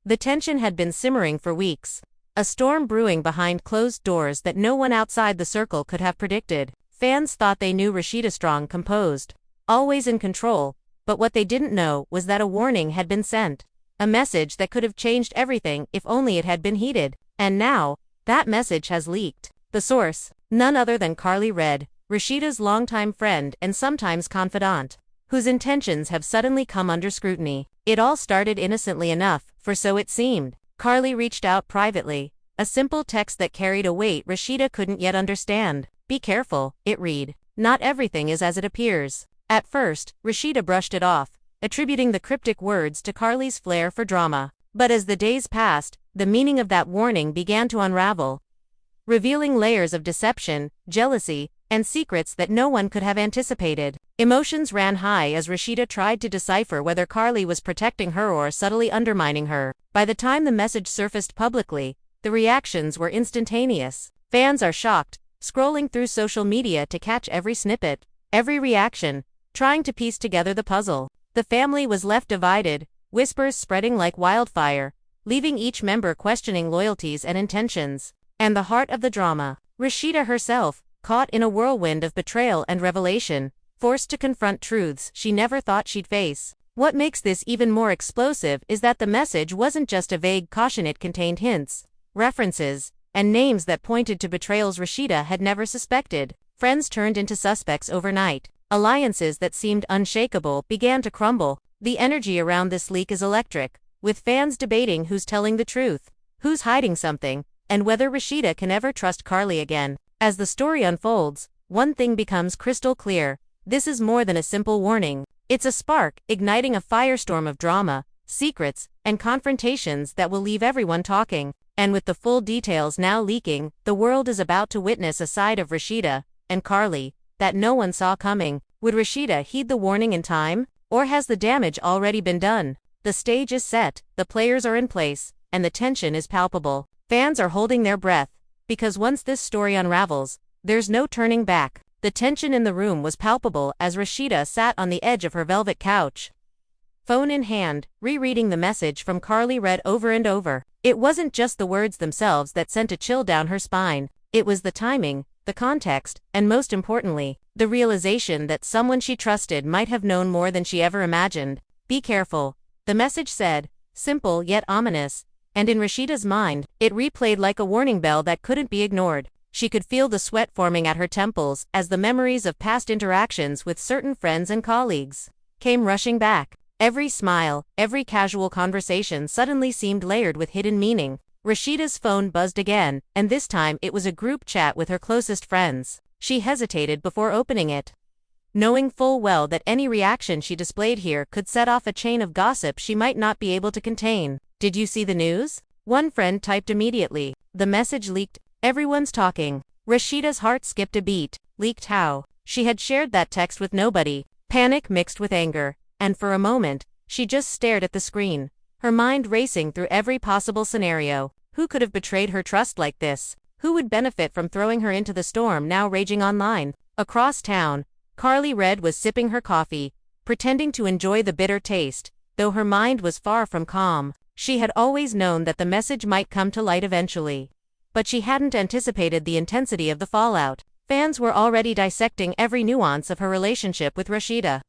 The tension had been simmering for weeks. A storm brewing behind closed doors that no one outside the circle could have predicted. Fans thought they knew Rashida strong, composed, always in control, but what they didn't know was that a warning had been sent. A message that could have changed everything if only it had been heeded. And now, that message has leaked. The source, none other than Karlie read, Rashida's longtime friend and sometimes confidant, whose intentions have suddenly come under scrutiny. It all started innocently enough, for so it seemed. Karlie reached out privately, a simple text that carried a weight Rashida couldn't yet understand. "Be careful," it read. "Not everything is as it appears." At first, Rashida brushed it off, attributing the cryptic words to Karlie's flair for drama. But as the days passed, the meaning of that warning began to unravel, revealing layers of deception, jealousy, and secrets that no one could have anticipated. Emotions ran high as Rashida tried to decipher whether Karlie was protecting her or subtly undermining her. By the time the message surfaced publicly, the reactions were instantaneous. Fans are shocked, scrolling through social media to catch every snippet, every reaction, trying to piece together the puzzle. The family was left divided, whispers spreading like wildfire, leaving each member questioning loyalties and intentions. And the heart of the drama, Rashida herself, caught in a whirlwind of betrayal and revelation, forced to confront truths she never thought she'd face. What makes this even more explosive is that the message wasn't just a vague caution, it contained hints, references, and names that pointed to betrayals Rashida had never suspected. Friends turned into suspects overnight. Alliances that seemed unshakable began to crumble. The energy around this leak is electric, with fans debating who's telling the truth, who's hiding something, and whether Rashida can ever trust Karlie again. As the story unfolds, one thing becomes crystal clear: this is more than a simple warning. It's a spark, igniting a firestorm of drama, secrets, and confrontations that will leave everyone talking. And with the full details now leaking, the world is about to witness a side of Rashida and Karlie that no one saw coming. Would Rashida heed the warning in time? Or has the damage already been done? The stage is set, the players are in place, and the tension is palpable. Fans are holding their breath, because once this story unravels, there's no turning back. The tension in the room was palpable as Rashida sat on the edge of her velvet couch, phone in hand, rereading the message from Karlie read over and over. It wasn't just the words themselves that sent a chill down her spine. It was the timing, the context, and most importantly, the realization that someone she trusted might have known more than she ever imagined. "Be careful," the message said, simple yet ominous, and in Rashida's mind, it replayed like a warning bell that couldn't be ignored. She could feel the sweat forming at her temples as the memories of past interactions with certain friends and colleagues came rushing back. Every smile, every casual conversation suddenly seemed layered with hidden meaning. Rashida's phone buzzed again, and this time it was a group chat with her closest friends. She hesitated before opening it, knowing full well that any reaction she displayed here could set off a chain of gossip she might not be able to contain. "Did you see the news?" one friend typed immediately. The message leaked. "Everyone's talking." Rashida's heart skipped a beat. Leaked how? She had shared that text with nobody. Panic mixed with anger, and for a moment, she just stared at the screen, her mind racing through every possible scenario. Who could have betrayed her trust like this? Who would benefit from throwing her into the storm now raging online? Across town, Karlie Red was sipping her coffee, pretending to enjoy the bitter taste, though her mind was far from calm. She had always known that the message might come to light eventually, but she hadn't anticipated the intensity of the fallout. Fans were already dissecting every nuance of her relationship with Rashida,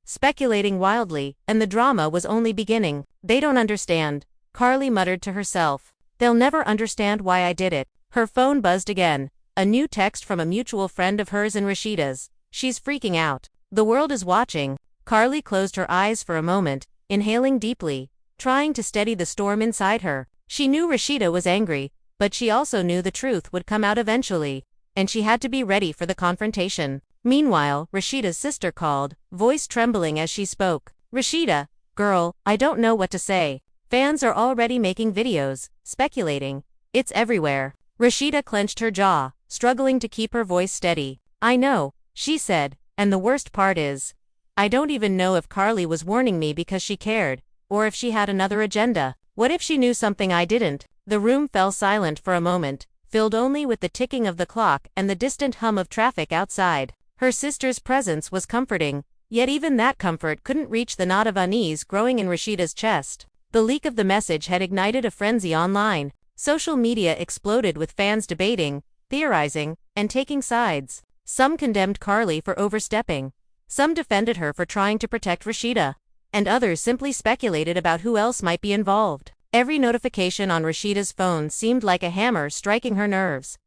speculating wildly, and the drama was only beginning. "They don't understand," Karlie muttered to herself. "They'll never understand why I did it." Her phone buzzed again, a new text from a mutual friend of hers and Rashida's. "She's freaking out. The world is watching." Karlie closed her eyes for a moment, inhaling deeply, trying to steady the storm inside her. She knew Rashida was angry, but she also knew the truth would come out eventually, and she had to be ready for the confrontation. Meanwhile, Rashida's sister called, voice trembling as she spoke. "Rashida, girl, I don't know what to say." Fans are already making videos, speculating. It's everywhere. Rashida clenched her jaw, struggling to keep her voice steady. "I know," she said, "and the worst part is, I don't even know if Karlie was warning me because she cared, or if she had another agenda. What if she knew something I didn't?" The room fell silent for a moment, filled only with the ticking of the clock and the distant hum of traffic outside. Her sister's presence was comforting, yet even that comfort couldn't reach the knot of unease growing in Rashida's chest. The leak of the message had ignited a frenzy online. Social media exploded with fans debating, theorizing, and taking sides. Some condemned Karlie for overstepping. Some defended her for trying to protect Rashida. And others simply speculated about who else might be involved. Every notification on Rashida's phone seemed like a hammer striking her nerves.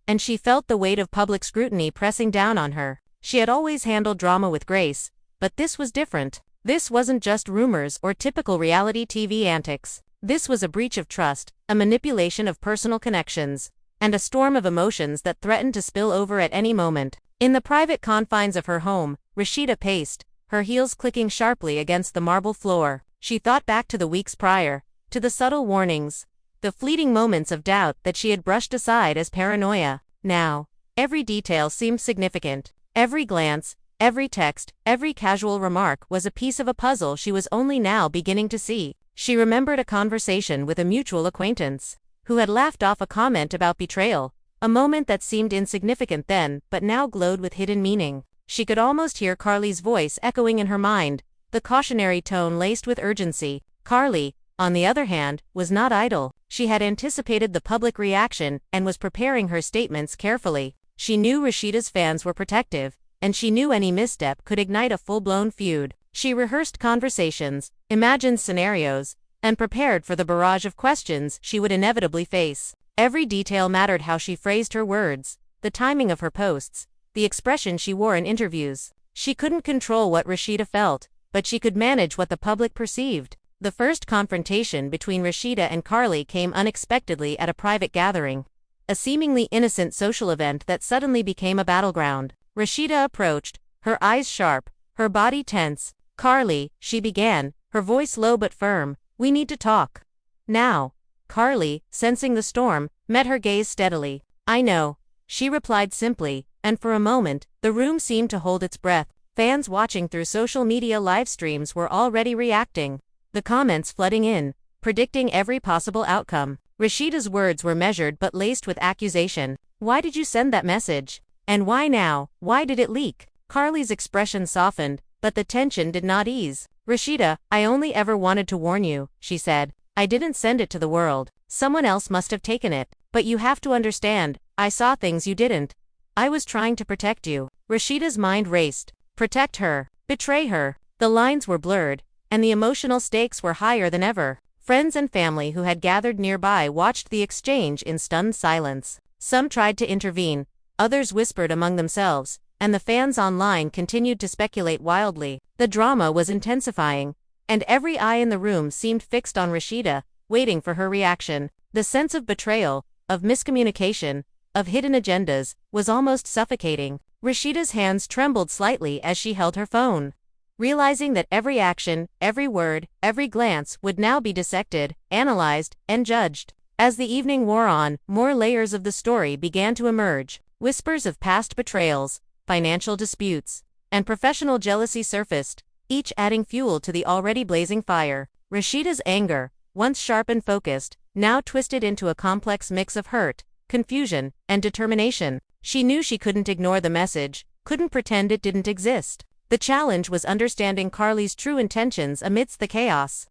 And she felt the weight of public scrutiny pressing down on her. She had always handled drama with grace, but this was different. This wasn't just rumors or typical reality TV antics. This was a breach of trust, a manipulation of personal connections, and a storm of emotions that threatened to spill over at any moment. In the private confines of her home, Rashida paced, her heels clicking sharply against the marble floor. She thought back to the weeks prior, to the subtle warnings, the fleeting moments of doubt that she had brushed aside as paranoia. Now, every detail seemed significant. Every glance, every text, every casual remark was a piece of a puzzle she was only now beginning to see. She remembered a conversation with a mutual acquaintance, who had laughed off a comment about betrayal, a moment that seemed insignificant then but now glowed with hidden meaning. She could almost hear Karlie's voice echoing in her mind, the cautionary tone laced with urgency. Karlie, on the other hand, was not idle. She had anticipated the public reaction and was preparing her statements carefully. She knew Rashida's fans were protective, and she knew any misstep could ignite a full-blown feud. She rehearsed conversations, imagined scenarios, and prepared for the barrage of questions she would inevitably face. Every detail mattered: how she phrased her words, the timing of her posts, the expression she wore in interviews. She couldn't control what Rashida felt, but she could manage what the public perceived. The first confrontation between Rashida and Karlie came unexpectedly at a private gathering, a seemingly innocent social event that suddenly became a battleground. Rashida approached, her eyes sharp, her body tense. "Karlie," she began, her voice low but firm, "we need to talk. Now." Karlie, sensing the storm, met her gaze steadily. "I know," she replied simply, and for a moment, the room seemed to hold its breath. Fans watching through social media live streams were already reacting, the comments flooding in, predicting every possible outcome. Rashida's words were measured but laced with accusation. "Why did you send that message? And why now? Why did it leak?" Karlie's expression softened, but the tension did not ease. "Rashida, I only ever wanted to warn you," she said. "I didn't send it to the world. Someone else must have taken it. But you have to understand, I saw things you didn't. I was trying to protect you." Rashida's mind raced. Protect her? Betray her? The lines were blurred, and the emotional stakes were higher than ever. Friends and family who had gathered nearby watched the exchange in stunned silence. Some tried to intervene, others whispered among themselves, and the fans online continued to speculate wildly. The drama was intensifying, and every eye in the room seemed fixed on Rashida, waiting for her reaction. The sense of betrayal, of miscommunication, of hidden agendas, was almost suffocating. Rashida's hands trembled slightly as she held her phone, realizing that every action, every word, every glance would now be dissected, analyzed, and judged. As the evening wore on, more layers of the story began to emerge. Whispers of past betrayals, financial disputes, and professional jealousy surfaced, each adding fuel to the already blazing fire. Rashida's anger, once sharp and focused, now twisted into a complex mix of hurt, confusion, and determination. She knew she couldn't ignore the message, couldn't pretend it didn't exist. The challenge was understanding Karlie's true intentions amidst the chaos,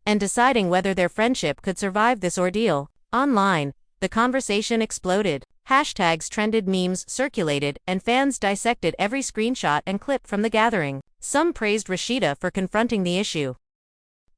and deciding whether their friendship could survive this ordeal. Online, the conversation exploded. Hashtags trended, memes circulated, and fans dissected every screenshot and clip from the gathering. Some praised Rashida for confronting the issue.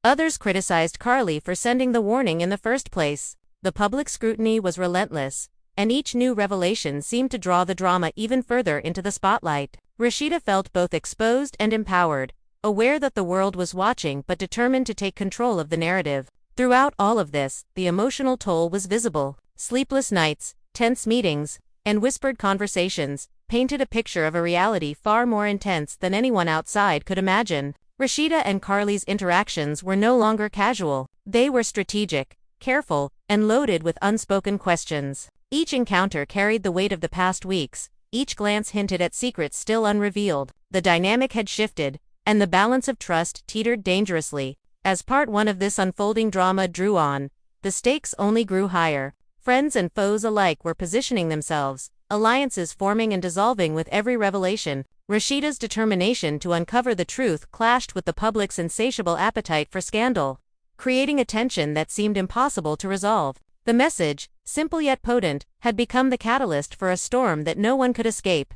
Others criticized Karlie for sending the warning in the first place. The public scrutiny was relentless, and each new revelation seemed to draw the drama even further into the spotlight. Rashida felt both exposed and empowered, aware that the world was watching but determined to take control of the narrative. Throughout all of this, the emotional toll was visible. Sleepless nights, tense meetings, and whispered conversations painted a picture of a reality far more intense than anyone outside could imagine. Rashida and Karlie's interactions were no longer casual. They were strategic, careful, and loaded with unspoken questions. Each encounter carried the weight of the past weeks. Each glance hinted at secrets still unrevealed. The dynamic had shifted, and the balance of trust teetered dangerously. As part one of this unfolding drama drew on, the stakes only grew higher. Friends and foes alike were positioning themselves, alliances forming and dissolving with every revelation. Rashida's determination to uncover the truth clashed with the public's insatiable appetite for scandal. creating a tension that seemed impossible to resolve. The message, simple yet potent, had become the catalyst for a storm that no one could escape.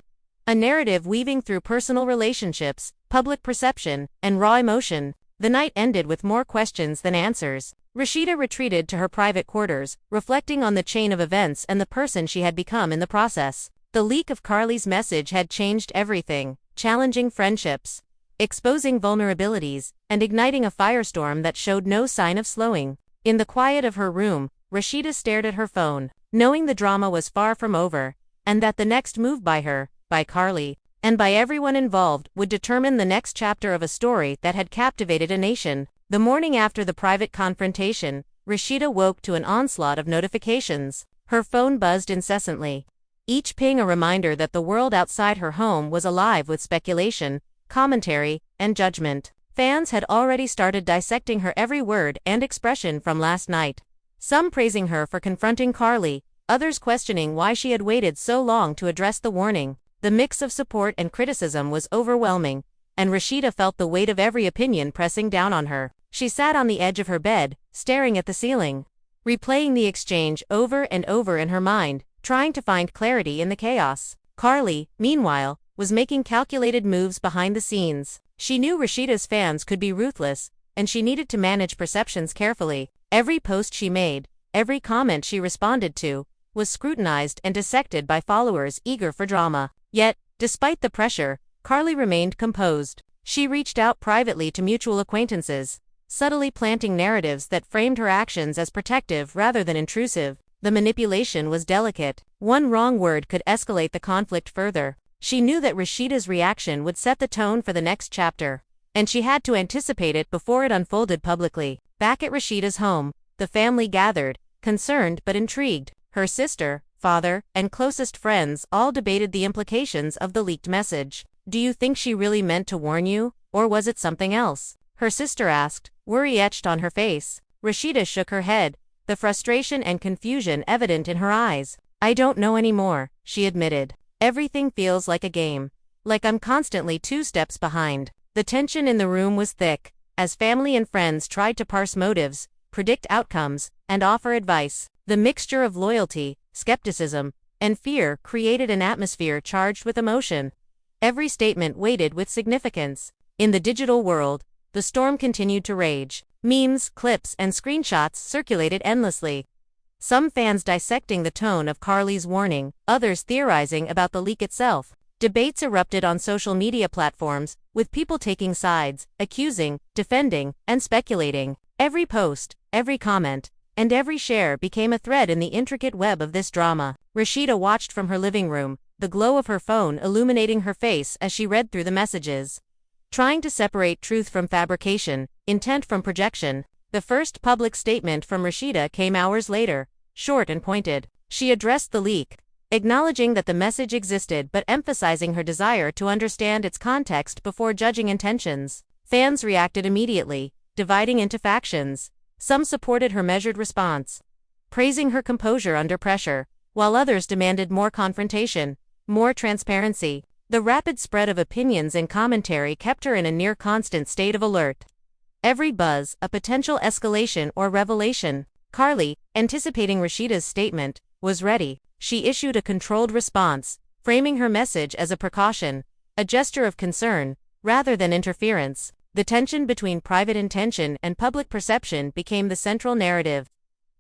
A narrative weaving through personal relationships, public perception, and raw emotion. The night ended with more questions than answers. Rashida retreated to her private quarters, reflecting on the chain of events and the person she had become in the process. The leak of Karlie's message had changed everything, challenging friendships, exposing vulnerabilities, and igniting a firestorm that showed no sign of slowing. In the quiet of her room, Rashida stared at her phone, knowing the drama was far from over, and that the next move by her, by Karlie, and by everyone involved would determine the next chapter of a story that had captivated a nation. The morning after the private confrontation, Rashida woke to an onslaught of notifications. Her phone buzzed incessantly, each ping a reminder that the world outside her home was alive with speculation, commentary, and judgment. Fans had already started dissecting her every word and expression from last night. Some praising her for confronting Karlie, others questioning why she had waited so long to address the warning. The mix of support and criticism was overwhelming, and Rashida felt the weight of every opinion pressing down on her. She sat on the edge of her bed, staring at the ceiling, replaying the exchange over and over in her mind, trying to find clarity in the chaos. Karlie, meanwhile, was making calculated moves behind the scenes. She knew Rashida's fans could be ruthless, and she needed to manage perceptions carefully. Every post she made, every comment she responded to, was scrutinized and dissected by followers eager for drama. Yet, despite the pressure, Karlie remained composed. She reached out privately to mutual acquaintances, subtly planting narratives that framed her actions as protective rather than intrusive. The manipulation was delicate. One wrong word could escalate the conflict further. She knew that Rashida's reaction would set the tone for the next chapter, and she had to anticipate it before it unfolded publicly. Back at Rashida's home, the family gathered, concerned but intrigued. Her sister, father, and closest friends all debated the implications of the leaked message. "Do you think she really meant to warn you, or was it something else?" her sister asked, worry etched on her face. Rashida shook her head, the frustration and confusion evident in her eyes. "I don't know anymore," she admitted. "Everything feels like a game. Like I'm constantly 2 steps behind." The tension in the room was thick, as family and friends tried to parse motives, predict outcomes, and offer advice. The mixture of loyalty, skepticism, and fear created an atmosphere charged with emotion. Every statement weighted with significance. In the digital world, the storm continued to rage. Memes, clips, and screenshots circulated endlessly. Some fans dissecting the tone of Karlie's warning, others theorizing about the leak itself. Debates erupted on social media platforms, with people taking sides, accusing, defending, and speculating. Every post, every comment, and every share became a thread in the intricate web of this drama. Rashida watched from her living room, the glow of her phone illuminating her face as she read through the messages. Trying to separate truth from fabrication, intent from projection, the first public statement from Rashida came hours later, short and pointed. She addressed the leak, acknowledging that the message existed but emphasizing her desire to understand its context before judging intentions. Fans reacted immediately, dividing into factions. Some supported her measured response, praising her composure under pressure, while others demanded more confrontation, more transparency. The rapid spread of opinions and commentary kept her in a near constant state of alert. Every buzz, a potential escalation or revelation. Karlie, anticipating Rashida's statement, was ready. She issued a controlled response, framing her message as a precaution, a gesture of concern, rather than interference. The tension between private intention and public perception became the central narrative.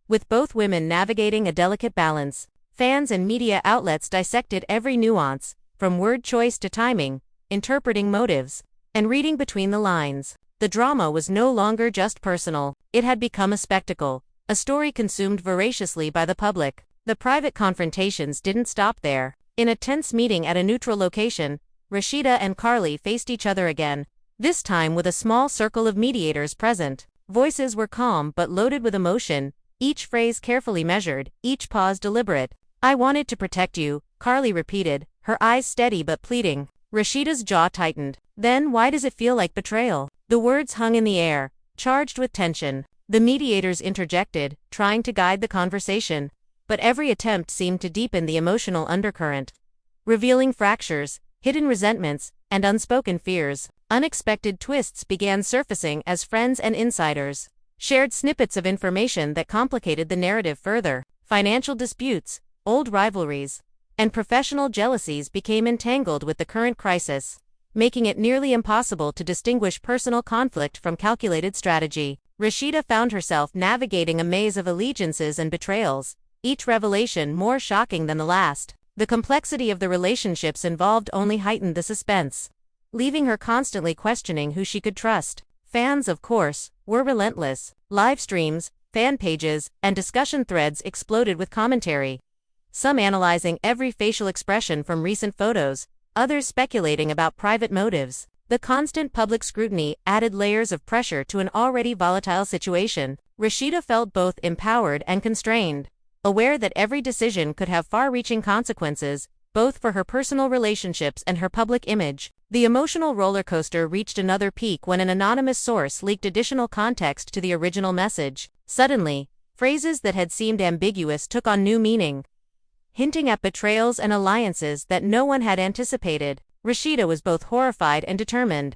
With both women navigating a delicate balance, fans and media outlets dissected every nuance, from word choice to timing, interpreting motives, and reading between the lines. The drama was no longer just personal. It had become a spectacle, a story consumed voraciously by the public. The private confrontations didn't stop there. In a tense meeting at a neutral location, Rashida and Karlie faced each other again, this time with a small circle of mediators present. Voices were calm but loaded with emotion, each phrase carefully measured, each pause deliberate. "I wanted to protect you," Karlie repeated, her eyes steady but pleading. Rashida's jaw tightened. "Then why does it feel like betrayal?" The words hung in the air, charged with tension. The mediators interjected, trying to guide the conversation, but every attempt seemed to deepen the emotional undercurrent, revealing fractures, hidden resentments, and unspoken fears. Unexpected twists began surfacing as friends and insiders, shared snippets of information that complicated the narrative further. Financial disputes, old rivalries, and professional jealousies became entangled with the current crisis, making it nearly impossible to distinguish personal conflict from calculated strategy. Rashida found herself navigating a maze of allegiances and betrayals, each revelation more shocking than the last. The complexity of the relationships involved only heightened the suspense, leaving her constantly questioning who she could trust. Fans, of course, were relentless. Live streams, fan pages, and discussion threads exploded with commentary, some analyzing every facial expression from recent photos, others speculating about private motives. The constant public scrutiny added layers of pressure to an already volatile situation. Rashida felt both empowered and constrained, aware that every decision could have far-reaching consequences, both for her personal relationships and her public image. The emotional roller coaster reached another peak when an anonymous source leaked additional context to the original message. Suddenly, phrases that had seemed ambiguous took on new meaning, hinting at betrayals and alliances that no one had anticipated. Rashida was both horrified and determined,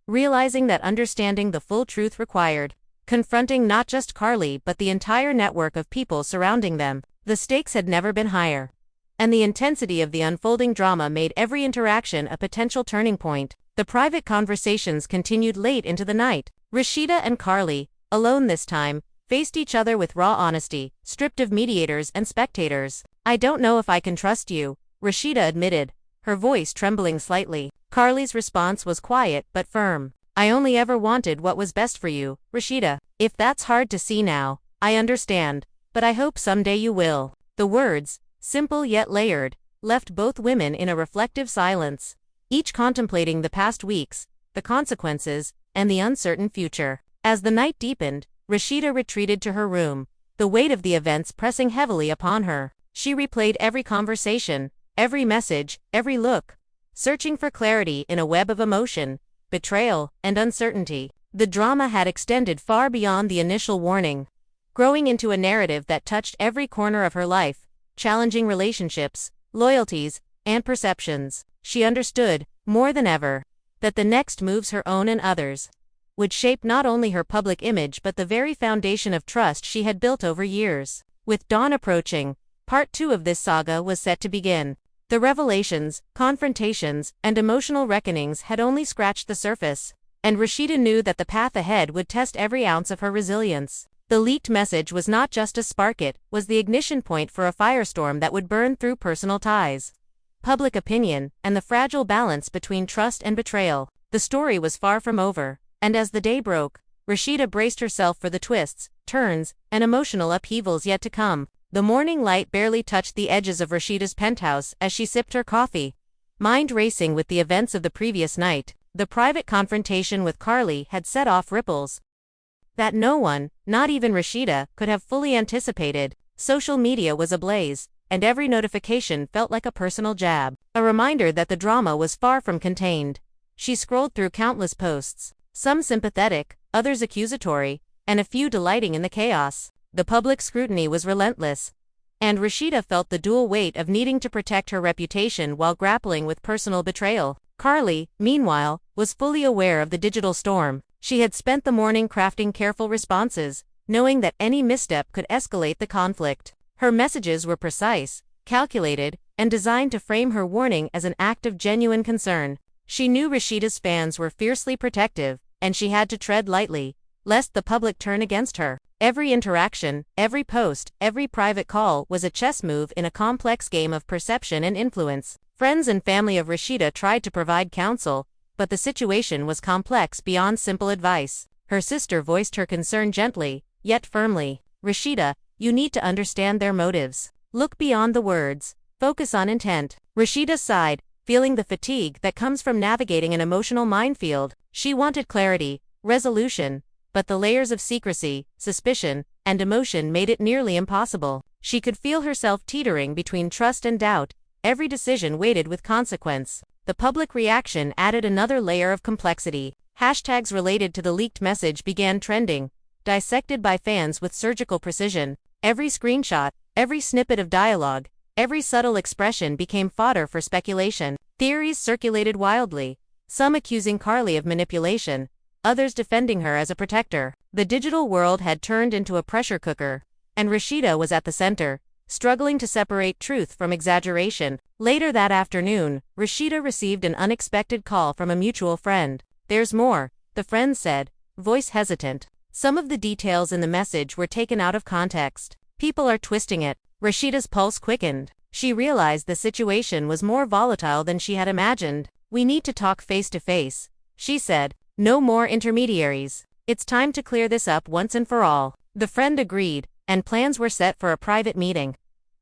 realizing that understanding the full truth required confronting not just Karlie but the entire network of people surrounding them. The stakes had never been higher, and the intensity of the unfolding drama made every interaction a potential turning point. The private conversations continued late into the night. Rashida and Karlie, alone this time, faced each other with raw honesty, stripped of mediators and spectators. "I don't know if I can trust you," Rashida admitted, her voice trembling slightly. Karlie's response was quiet but firm. "I only ever wanted what was best for you, Rashida. If that's hard to see now, I understand, but I hope someday you will." The words, simple yet layered, left both women in a reflective silence, each contemplating the past weeks, the consequences, and the uncertain future. As the night deepened, Rashida retreated to her room, the weight of the events pressing heavily upon her. She replayed every conversation, every message, every look, searching for clarity in a web of emotion, betrayal, and uncertainty. The drama had extended far beyond the initial warning, growing into a narrative that touched every corner of her life, challenging relationships, loyalties, and perceptions. She understood, more than ever, that the next moves, her own and others, would shape not only her public image but the very foundation of trust she had built over years. With dawn approaching, Part 2 of this saga was set to begin. The revelations, confrontations, and emotional reckonings had only scratched the surface, and Rashida knew that the path ahead would test every ounce of her resilience. The leaked message was not just a spark, it was the ignition point for a firestorm that would burn through personal ties, public opinion, and the fragile balance between trust and betrayal. The story was far from over, and as the day broke, Rashida braced herself for the twists, turns, and emotional upheavals yet to come. The morning light barely touched the edges of Rashida's penthouse as she sipped her coffee, mind racing with the events of the previous night. The private confrontation with Karlie had set off ripples that no one, not even Rashida, could have fully anticipated. Social media was ablaze, and every notification felt like a personal jab, a reminder that the drama was far from contained. She scrolled through countless posts, some sympathetic, others accusatory, and a few delighting in the chaos. The public scrutiny was relentless, and Rashida felt the dual weight of needing to protect her reputation while grappling with personal betrayal. Karlie, meanwhile, was fully aware of the digital storm. She had spent the morning crafting careful responses, knowing that any misstep could escalate the conflict. Her messages were precise, calculated, and designed to frame her warning as an act of genuine concern. She knew Rashida's fans were fiercely protective, and she had to tread lightly, lest the public turn against her. Every interaction, every post, every private call was a chess move in a complex game of perception and influence. Friends and family of Rashida tried to provide counsel, but the situation was complex beyond simple advice. Her sister voiced her concern gently, yet firmly. "Rashida, you need to understand their motives. Look beyond the words. Focus on intent." Rashida sighed, feeling the fatigue that comes from navigating an emotional minefield. She wanted clarity, resolution, but the layers of secrecy, suspicion, and emotion made it nearly impossible. She could feel herself teetering between trust and doubt, every decision weighted with consequence. The public reaction added another layer of complexity. Hashtags related to the leaked message began trending, dissected by fans with surgical precision. Every screenshot, every snippet of dialogue, every subtle expression became fodder for speculation. Theories circulated wildly, some accusing Karlie of manipulation, others defending her as a protector. The digital world had turned into a pressure cooker, and Rashida was at the center, struggling to separate truth from exaggeration. Later that afternoon, Rashida received an unexpected call from a mutual friend. "There's more," the friend said, voice hesitant. Some of the details in the message were taken out of context. "People are twisting it." Rashida's pulse quickened. She realized the situation was more volatile than she had imagined. "We need to talk face to face," she said. "No more intermediaries. It's time to clear this up once and for all." The friend agreed, and plans were set for a private meeting,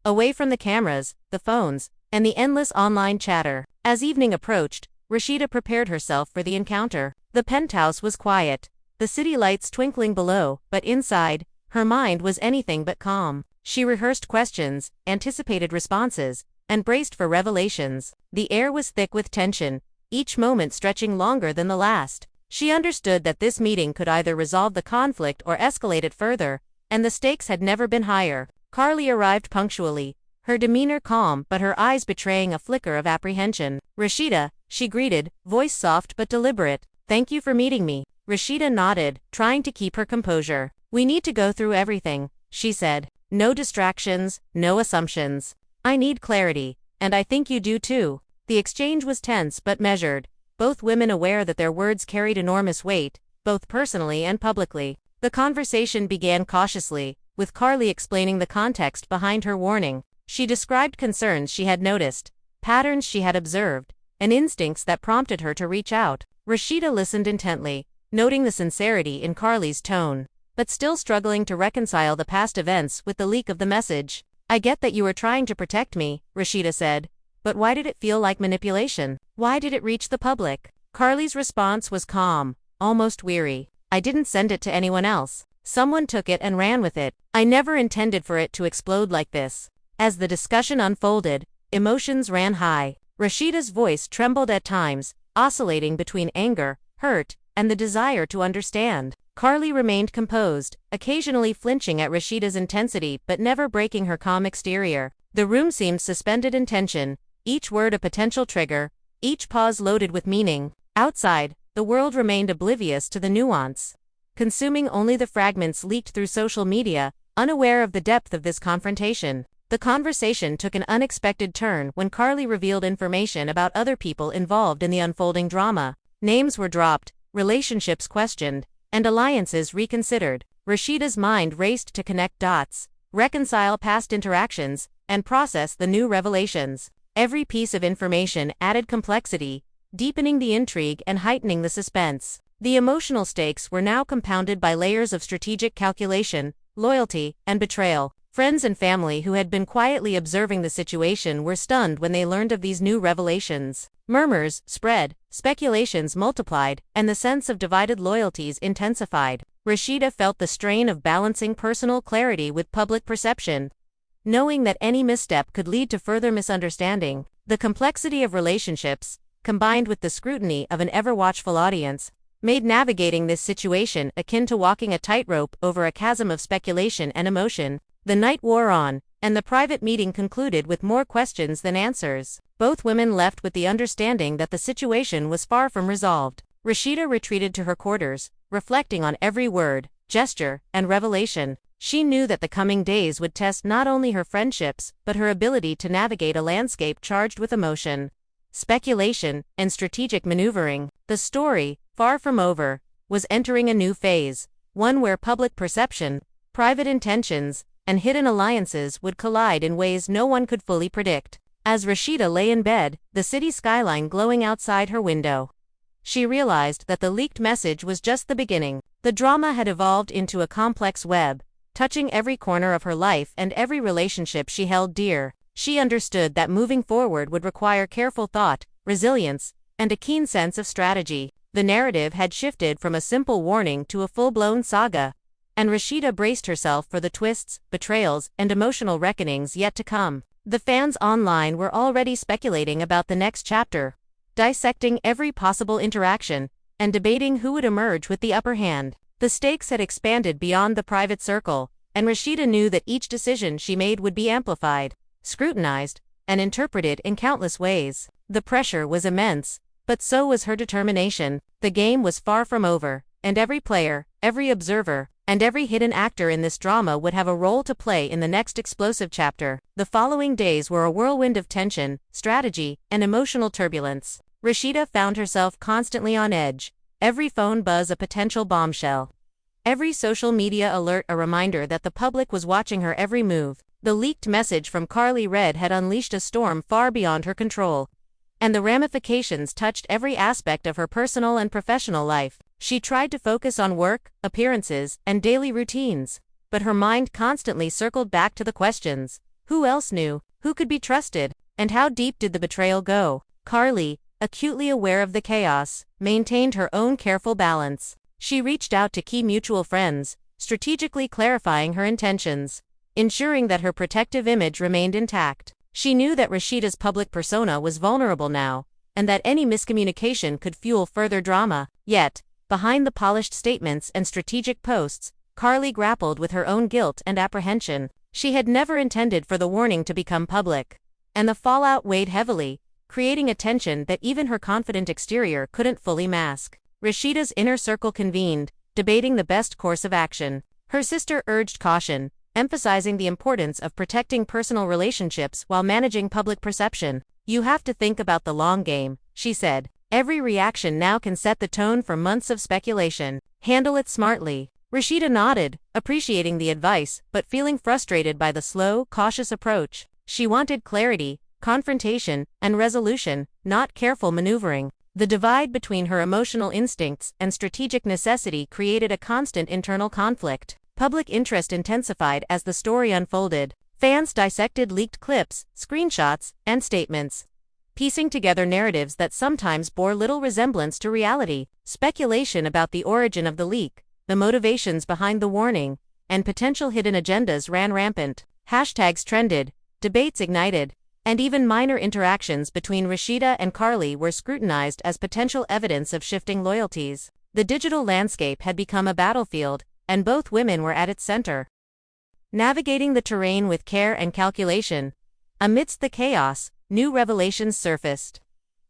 away from the cameras, the phones, and the endless online chatter. As evening approached, Rashida prepared herself for the encounter. The penthouse was quiet, the city lights twinkling below, but inside, her mind was anything but calm. She rehearsed questions, anticipated responses, and braced for revelations. The air was thick with tension, each moment stretching longer than the last. She understood that this meeting could either resolve the conflict or escalate it further, and the stakes had never been higher. Karlie arrived punctually, her demeanor calm but her eyes betraying a flicker of apprehension. "Rashida," she greeted, voice soft but deliberate. "Thank you for meeting me." Rashida nodded, trying to keep her composure. "We need to go through everything," she said. "No distractions, no assumptions. I need clarity, and I think you do too." The exchange was tense but measured, both women aware that their words carried enormous weight, both personally and publicly. The conversation began cautiously, with Karlie explaining the context behind her warning. She described concerns she had noticed, patterns she had observed, and instincts that prompted her to reach out. Rashida listened intently, noting the sincerity in Karlie's tone, but still struggling to reconcile the past events with the leak of the message. "I get that you were trying to protect me," Rashida said, "but why did it feel like manipulation? Why did it reach the public?" Karlie's response was calm, almost weary. "I didn't send it to anyone else. Someone took it and ran with it. I never intended for it to explode like this." As the discussion unfolded, emotions ran high. Rashida's voice trembled at times, oscillating between anger, hurt, and the desire to understand. Karlie remained composed, occasionally flinching at Rashida's intensity but never breaking her calm exterior. The room seemed suspended in tension, each word a potential trigger, each pause loaded with meaning. Outside, the world remained oblivious to the nuance, consuming only the fragments leaked through social media, unaware of the depth of this confrontation. The conversation took an unexpected turn when Karlie revealed information about other people involved in the unfolding drama. Names were dropped, relationships questioned, and alliances reconsidered. Rashida's mind raced to connect dots, reconcile past interactions, and process the new revelations. Every piece of information added complexity, deepening the intrigue and heightening the suspense. The emotional stakes were now compounded by layers of strategic calculation, loyalty, and betrayal. Friends and family who had been quietly observing the situation were stunned when they learned of these new revelations. Murmurs spread, speculations multiplied, and the sense of divided loyalties intensified. Rashida felt the strain of balancing personal clarity with public perception, knowing that any misstep could lead to further misunderstanding. The complexity of relationships, combined with the scrutiny of an ever-watchful audience, made navigating this situation akin to walking a tightrope over a chasm of speculation and emotion. The night wore on, and the private meeting concluded with more questions than answers. Both women left with the understanding that the situation was far from resolved. Rashida retreated to her quarters, reflecting on every word, gesture, and revelation. She knew that the coming days would test not only her friendships, but her ability to navigate a landscape charged with emotion, speculation, and strategic maneuvering. The story, far from over, was entering a new phase, one where public perception, private intentions, and hidden alliances would collide in ways no one could fully predict. As Rashida lay in bed, the city skyline glowing outside her window, she realized that the leaked message was just the beginning. The drama had evolved into a complex web, touching every corner of her life and every relationship she held dear. She understood that moving forward would require careful thought, resilience, and a keen sense of strategy. The narrative had shifted from a simple warning to a full-blown saga, and Rashida braced herself for the twists, betrayals, and emotional reckonings yet to come. The fans online were already speculating about the next chapter, dissecting every possible interaction, and debating who would emerge with the upper hand. The stakes had expanded beyond the private circle, and Rashida knew that each decision she made would be amplified, scrutinized, and interpreted in countless ways. The pressure was immense, but so was her determination. The game was far from over, and every player, every observer, and every hidden actor in this drama would have a role to play in the next explosive chapter. The following days were a whirlwind of tension, strategy, and emotional turbulence. Rashida found herself constantly on edge, every phone buzz a potential bombshell. Every social media alert a reminder that the public was watching her every move. The leaked message from Karlie Red had unleashed a storm far beyond her control, and the ramifications touched every aspect of her personal and professional life. She tried to focus on work, appearances, and daily routines, but her mind constantly circled back to the questions: who else knew, who could be trusted, and how deep did the betrayal go? Karlie, acutely aware of the chaos, maintained her own careful balance. She reached out to key mutual friends, strategically clarifying her intentions, ensuring that her protective image remained intact. She knew that Rashida's public persona was vulnerable now, and that any miscommunication could fuel further drama. Yet, behind the polished statements and strategic posts, Karlie grappled with her own guilt and apprehension. She had never intended for the warning to become public, and the fallout weighed heavily, creating a tension that even her confident exterior couldn't fully mask. Rashida's inner circle convened, debating the best course of action. Her sister urged caution, emphasizing the importance of protecting personal relationships while managing public perception. "You have to think about the long game," she said. "Every reaction now can set the tone for months of speculation. Handle it smartly." Rashida nodded, appreciating the advice, but feeling frustrated by the slow, cautious approach. She wanted clarity, confrontation, and resolution, not careful maneuvering. The divide between her emotional instincts and strategic necessity created a constant internal conflict. Public interest intensified as the story unfolded. Fans dissected leaked clips, screenshots, and statements, piecing together narratives that sometimes bore little resemblance to reality. Speculation about the origin of the leak, the motivations behind the warning, and potential hidden agendas ran rampant. Hashtags trended, debates ignited, and even minor interactions between Rashida and Karlie were scrutinized as potential evidence of shifting loyalties. The digital landscape had become a battlefield, and both women were at its center, navigating the terrain with care and calculation. Amidst the chaos, new revelations surfaced.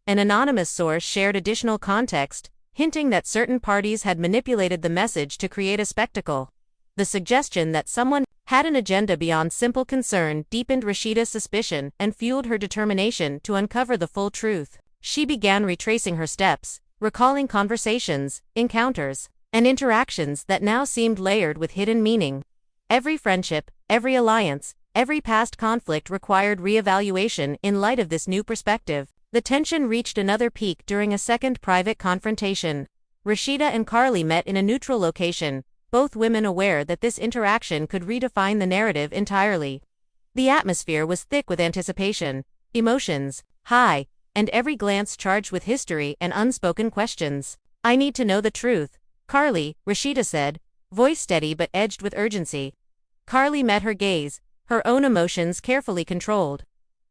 An anonymous source shared additional context, hinting that certain parties had manipulated the message to create a spectacle. The suggestion that someone had an agenda beyond simple concern deepened Rashida's suspicion and fueled her determination to uncover the full truth. She began retracing her steps, recalling conversations, encounters, and interactions that now seemed layered with hidden meaning. Every friendship, every alliance, every past conflict required re-evaluation in light of this new perspective. The tension reached another peak during a second private confrontation. Rashida and Karlie met in a neutral location, both women aware that this interaction could redefine the narrative entirely. The atmosphere was thick with anticipation, emotions high, and every glance charged with history and unspoken questions. "I need to know the truth, Karlie," Rashida said, voice steady but edged with urgency. Karlie met her gaze, her own emotions carefully controlled.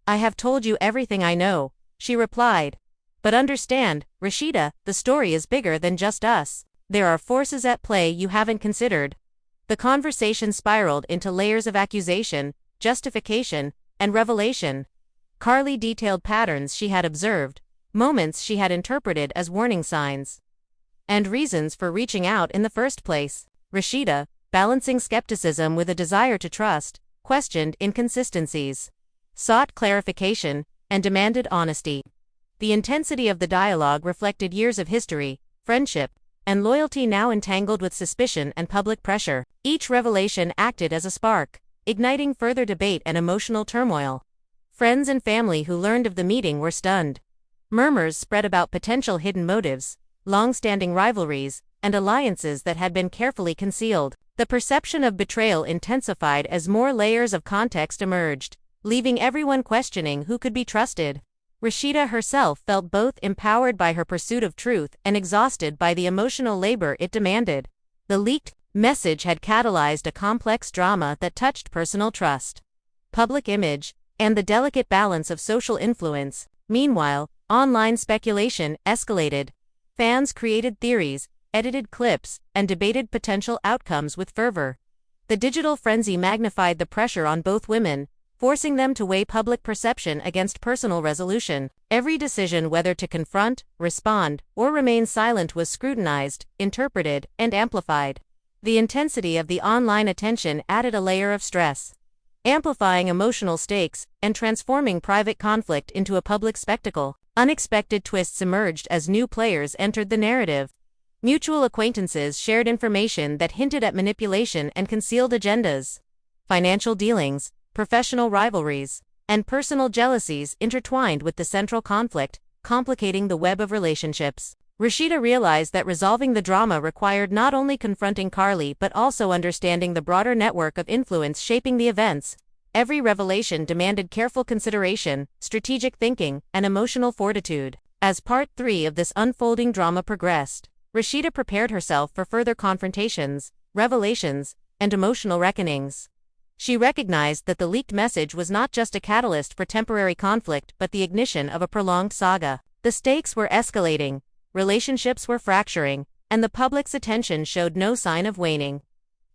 "I have told you everything I know," she replied. "But understand, Rashida, the story is bigger than just us. There are forces at play you haven't considered." The conversation spiraled into layers of accusation, justification, and revelation. Karlie detailed patterns she had observed, moments she had interpreted as warning signs, and reasons for reaching out in the first place. Rashida, balancing skepticism with a desire to trust, questioned inconsistencies, sought clarification, and demanded honesty. The intensity of the dialogue reflected years of history, friendship, and loyalty now entangled with suspicion and public pressure. Each revelation acted as a spark, igniting further debate and emotional turmoil. Friends and family who learned of the meeting were stunned. Murmurs spread about potential hidden motives, long-standing rivalries, and alliances that had been carefully concealed. The perception of betrayal intensified as more layers of context emerged, leaving everyone questioning who could be trusted. Rashida herself felt both empowered by her pursuit of truth and exhausted by the emotional labor it demanded. The leaked message had catalyzed a complex drama that touched personal trust, public image, and the delicate balance of social influence. Meanwhile, online speculation escalated. Fans created theories, edited clips, and debated potential outcomes with fervor. The digital frenzy magnified the pressure on both women, forcing them to weigh public perception against personal resolution. Every decision whether to confront, respond, or remain silent was scrutinized, interpreted, and amplified. The intensity of the online attention added a layer of stress, amplifying emotional stakes and transforming private conflict into a public spectacle. Unexpected twists emerged as new players entered the narrative. Mutual acquaintances shared information that hinted at manipulation and concealed agendas. Financial dealings, professional rivalries, and personal jealousies intertwined with the central conflict, complicating the web of relationships. Rashida realized that resolving the drama required not only confronting Karlie but also understanding the broader network of influence shaping the events. Every revelation demanded careful consideration, strategic thinking, and emotional fortitude. As Part 3 of this unfolding drama progressed, Rashida prepared herself for further confrontations, revelations, and emotional reckonings. She recognized that the leaked message was not just a catalyst for temporary conflict but the ignition of a prolonged saga. The stakes were escalating, relationships were fracturing, and the public's attention showed no sign of waning.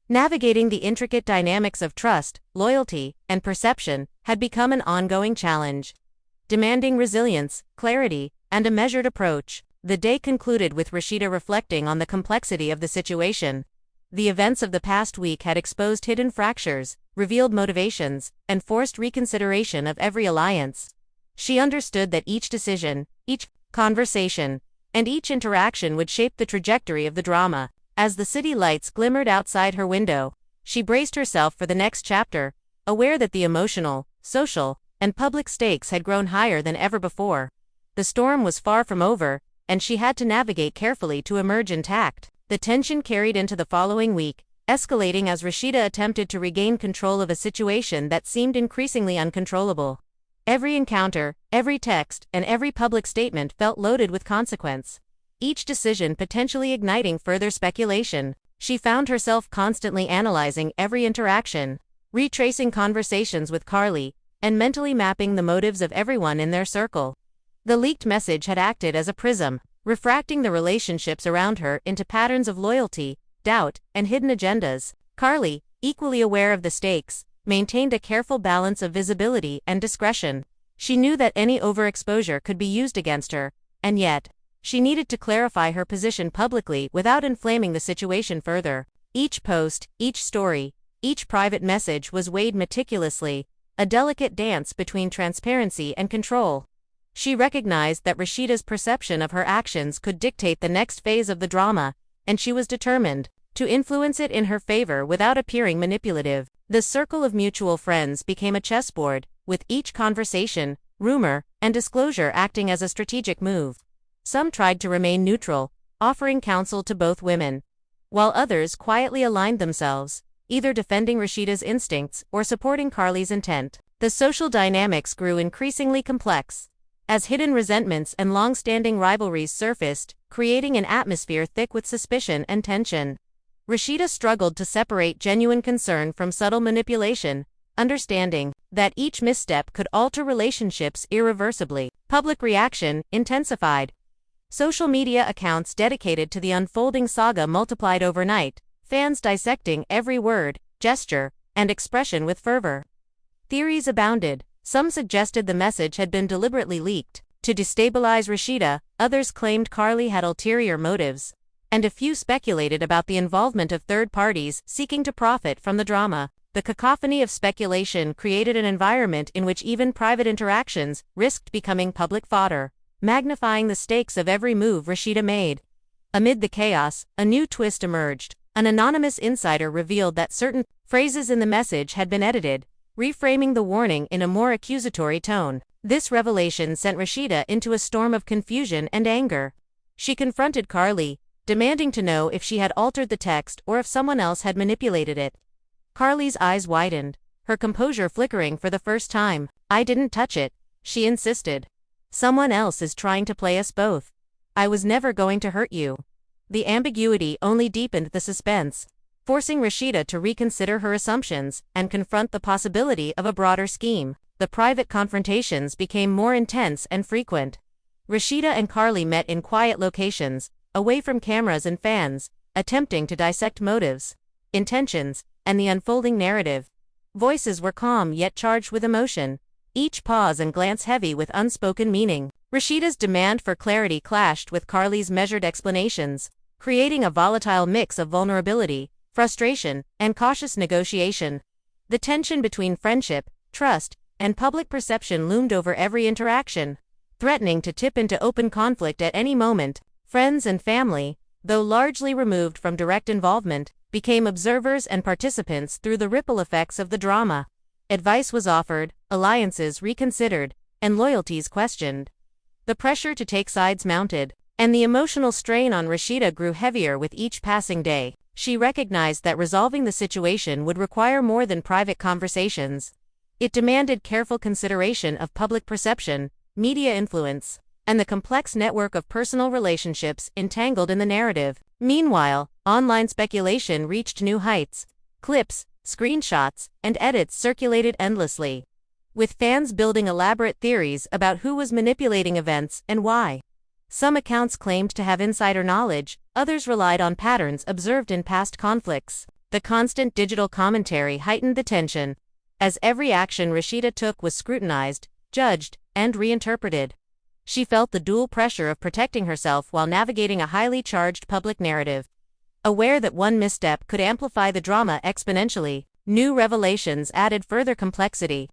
Navigating the intricate dynamics of trust, loyalty, and perception had become an ongoing challenge, demanding resilience, clarity, and a measured approach. The day concluded with Rashida reflecting on the complexity of the situation. The events of the past week had exposed hidden fractures, revealed motivations, and forced reconsideration of every alliance. She understood that each decision, each conversation, and each interaction would shape the trajectory of the drama. As the city lights glimmered outside her window, she braced herself for the next chapter, aware that the emotional, social, and public stakes had grown higher than ever before. The storm was far from over, and she had to navigate carefully to emerge intact. The tension carried into the following week, escalating as Rashida attempted to regain control of a situation that seemed increasingly uncontrollable. Every encounter, every text, and every public statement felt loaded with consequence, each decision potentially igniting further speculation. She found herself constantly analyzing every interaction, retracing conversations with Karlie, and mentally mapping the motives of everyone in their circle. The leaked message had acted as a prism, refracting the relationships around her into patterns of loyalty, doubt, and hidden agendas. Karlie, equally aware of the stakes, maintained a careful balance of visibility and discretion. She knew that any overexposure could be used against her, and yet, she needed to clarify her position publicly without inflaming the situation further. Each post, each story, each private message was weighed meticulously, a delicate dance between transparency and control. She recognized that Rashida's perception of her actions could dictate the next phase of the drama, and she was determined to influence it in her favor without appearing manipulative. The circle of mutual friends became a chessboard, with each conversation, rumor, and disclosure acting as a strategic move. Some tried to remain neutral, offering counsel to both women, while others quietly aligned themselves, either defending Rashida's instincts or supporting Karlie's intent. The social dynamics grew increasingly complex, as hidden resentments and long-standing rivalries surfaced, creating an atmosphere thick with suspicion and tension. Rashida struggled to separate genuine concern from subtle manipulation, understanding that each misstep could alter relationships irreversibly. Public reaction intensified. Social media accounts dedicated to the unfolding saga multiplied overnight, fans dissecting every word, gesture, and expression with fervor. Theories abounded. Some suggested the message had been deliberately leaked to destabilize Rashida, others claimed Karlie had ulterior motives, and a few speculated about the involvement of third parties seeking to profit from the drama. The cacophony of speculation created an environment in which even private interactions risked becoming public fodder, magnifying the stakes of every move Rashida made. Amid the chaos, a new twist emerged. An anonymous insider revealed that certain phrases in the message had been edited, reframing the warning in a more accusatory tone. This revelation sent Rashida into a storm of confusion and anger. She confronted Karlie, demanding to know if she had altered the text or if someone else had manipulated it. Karlie's eyes widened, her composure flickering for the first time. "I didn't touch it," she insisted. "Someone else is trying to play us both. I was never going to hurt you." The ambiguity only deepened the suspense, forcing Rashida to reconsider her assumptions and confront the possibility of a broader scheme. The private confrontations became more intense and frequent. Rashida and Karlie met in quiet locations, away from cameras and fans, attempting to dissect motives, intentions, and the unfolding narrative. Voices were calm yet charged with emotion, each pause and glance heavy with unspoken meaning. Rashida's demand for clarity clashed with Karlie's measured explanations, creating a volatile mix of vulnerability, frustration, and cautious negotiation. The tension between friendship, trust, and public perception loomed over every interaction, threatening to tip into open conflict at any moment. Friends and family, though largely removed from direct involvement, became observers and participants through the ripple effects of the drama. Advice was offered, alliances reconsidered, and loyalties questioned. The pressure to take sides mounted, and the emotional strain on Rashida grew heavier with each passing day. She recognized that resolving the situation would require more than private conversations. It demanded careful consideration of public perception, media influence, and the complex network of personal relationships entangled in the narrative. Meanwhile, online speculation reached new heights. Clips, screenshots, and edits circulated endlessly, with fans building elaborate theories about who was manipulating events and why. Some accounts claimed to have insider knowledge, others relied on patterns observed in past conflicts. The constant digital commentary heightened the tension, as every action Rashida took was scrutinized, judged, and reinterpreted. She felt the dual pressure of protecting herself while navigating a highly charged public narrative. Aware that one misstep could amplify the drama exponentially, new revelations added further complexity.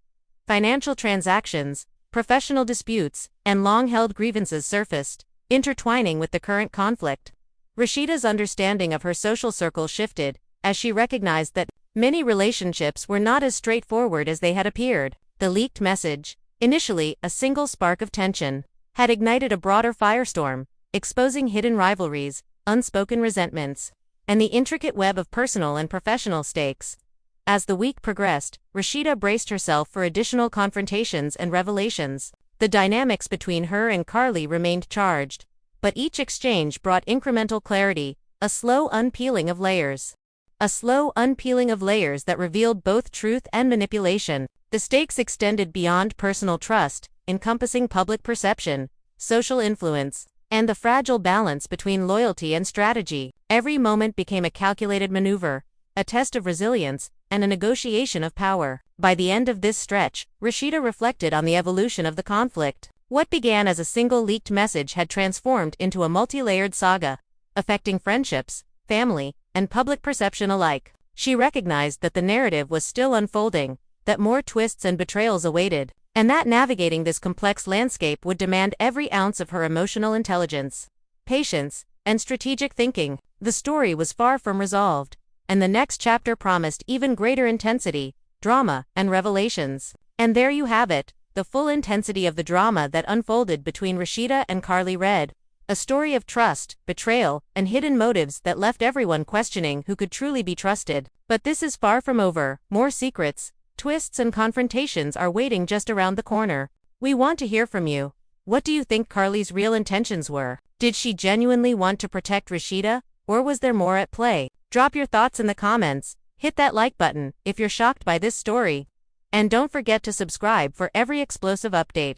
Financial transactions, professional disputes, and long-held grievances surfaced, intertwining with the current conflict. Rashida's understanding of her social circle shifted, as she recognized that many relationships were not as straightforward as they had appeared. The leaked message, initially a single spark of tension, had ignited a broader firestorm, exposing hidden rivalries, unspoken resentments, and the intricate web of personal and professional stakes. As the week progressed, Rashida braced herself for additional confrontations and revelations. The dynamics between her and Karlie remained charged, but each exchange brought incremental clarity, a slow unpeeling of layers. A slow unpeeling of layers that revealed both truth and manipulation. The stakes extended beyond personal trust, encompassing public perception, social influence, and the fragile balance between loyalty and strategy. Every moment became a calculated maneuver, a test of resilience, and a negotiation of power. By the end of this stretch, Rashida reflected on the evolution of the conflict. What began as a single leaked message had transformed into a multi-layered saga, affecting friendships, family, and public perception alike. She recognized that the narrative was still unfolding, that more twists and betrayals awaited, and that navigating this complex landscape would demand every ounce of her emotional intelligence, patience, and strategic thinking. The story was far from resolved, and the next chapter promised even greater intensity, drama, and revelations. And there you have it, the full intensity of the drama that unfolded between Rashida and Karlie Red. A story of trust, betrayal, and hidden motives that left everyone questioning who could truly be trusted. But this is far from over. More secrets, twists, and confrontations are waiting just around the corner. We want to hear from you. What do you think Karlie's real intentions were? Did she genuinely want to protect Rashida, or was there more at play? Drop your thoughts in the comments, hit that like button if you're shocked by this story, and don't forget to subscribe for every explosive update.